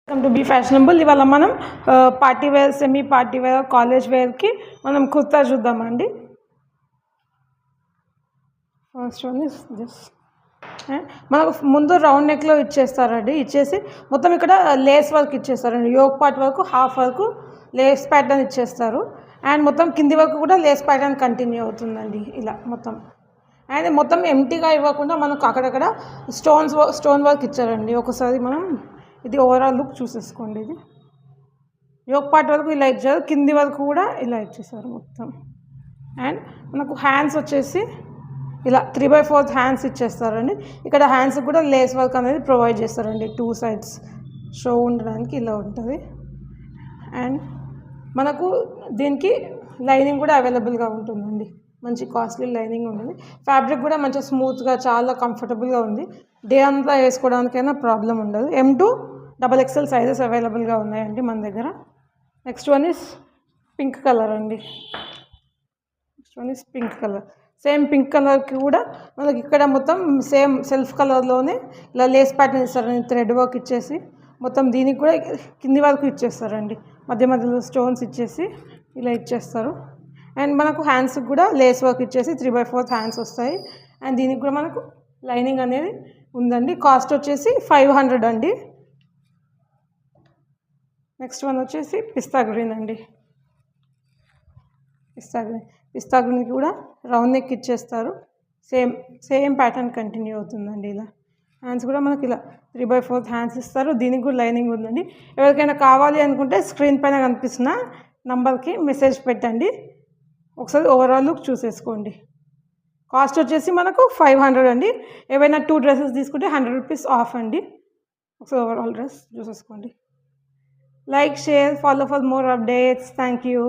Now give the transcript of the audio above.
Welcome to be fashionable. ఇవాళ మనం party wear, semi party wear, college వేర్కి మనం కుర్తా చూద్దామండి. First one is this. మనకు ముందు రౌండ్ నెక్లో ఇచ్చేస్తారండి. ఇచ్చేసి మొత్తం ఇక్కడ లేస్ వర్క్ ఇచ్చేస్తారండి. యోక్ పార్ట్ వరకు హాఫ్ వరకు లేస్ ప్యాటర్న్ ఇచ్చేస్తారు. అండ్ మొత్తం కింది వరకు కూడా లేస్ ప్యాటర్న్ కంటిన్యూ అవుతుందండి ఇలా మొత్తం. అండ్ మొత్తం ఎంటీగా ఇవ్వకుండా మనకు అక్కడక్కడ స్టోన్ వర్క్ ఇచ్చారండి. ఒకసారి మనం ఇది ఓవరాల్ లుక్ చూసేసుకోండి. ఇది యోక్ పార్ట్ వరకు ఇలా ఇచ్చారు, కింది వరకు కూడా ఇలా ఇచ్చేసారు మొత్తం. అండ్ మనకు హ్యాండ్స్ వచ్చేసి ఇలా 3/4 హ్యాండ్స్ ఇచ్చేస్తారండి. ఇక్కడ హ్యాండ్స్ కూడా లేస్ వర్క్ అనేది ప్రొవైడ్ చేస్తారండి. 2 sides షో ఉండడానికి ఇలా ఉంటుంది. అండ్ మనకు దీనికి లైనింగ్ కూడా అవైలబుల్గా ఉంటుందండి. మంచి కాస్ట్లీ లైనింగ్ ఉంటుంది. ఫ్యాబ్రిక్ కూడా మంచిగా స్మూత్గా చాలా కంఫర్టబుల్గా ఉంది. డే అంతా వేసుకోవడానికైనా ప్రాబ్లం ఉండదు. M2 XXL సైజెస్ అవైలబుల్గా ఉన్నాయండి మన దగ్గర. Next one is pink colour అండి. Next one is pink colour. Same pink కలర్కి కూడా మనకి ఇక్కడ మొత్తం సేమ్ సెల్ఫ్ కలర్లోనే ఇలా లేస్ ప్యాటర్న్ ఇస్తారండి. థ్రెడ్ వర్క్ ఇచ్చేసి మొత్తం దీనికి కూడా కింది వరకు ఇచ్చేస్తారండి. మధ్య మధ్యలో స్టోన్స్ ఇచ్చేసి ఇలా ఇచ్చేస్తారు. అండ్ మనకు హ్యాండ్స్కి కూడా లేస్ వర్క్ ఇచ్చేసి 3/4 హ్యాండ్స్ వస్తాయి. అండ్ దీనికి కూడా మనకు లైనింగ్ అనేది ఉందండి. కాస్ట్ వచ్చేసి 500 అండి. నెక్స్ట్ వన్ వచ్చేసి పిస్తా గ్రీన్ అండి. పిస్తా గ్రీన్కి కూడా రౌండ్ నెక్ ఇచ్చేస్తారు. సేమ్ ప్యాటర్న్ కంటిన్యూ అవుతుందండి. ఇలా హ్యాండ్స్ కూడా మనకి ఇలా 3/4 హ్యాండ్స్ ఇస్తారు. దీనికి కూడా లైనింగ్ ఉందండి. ఎవరికైనా కావాలి అనుకుంటే స్క్రీన్ పైన కనిపిస్తున్న నంబర్కి మెసేజ్ పెట్టండి. ఒకసారి ఓవరాల్ లుక్ చూసేసుకోండి. కాస్ట్ వచ్చేసి మనకు 500 అండి. ఏవైనా 2 డ్రెస్సెస్ తీసుకుంటే 100 రూపీస్ ఆఫ్ అండి. ఒకసారి ఓవరాల్ డ్రెస్ చూసేసుకోండి. Like, share, follow for more updates. Thank you.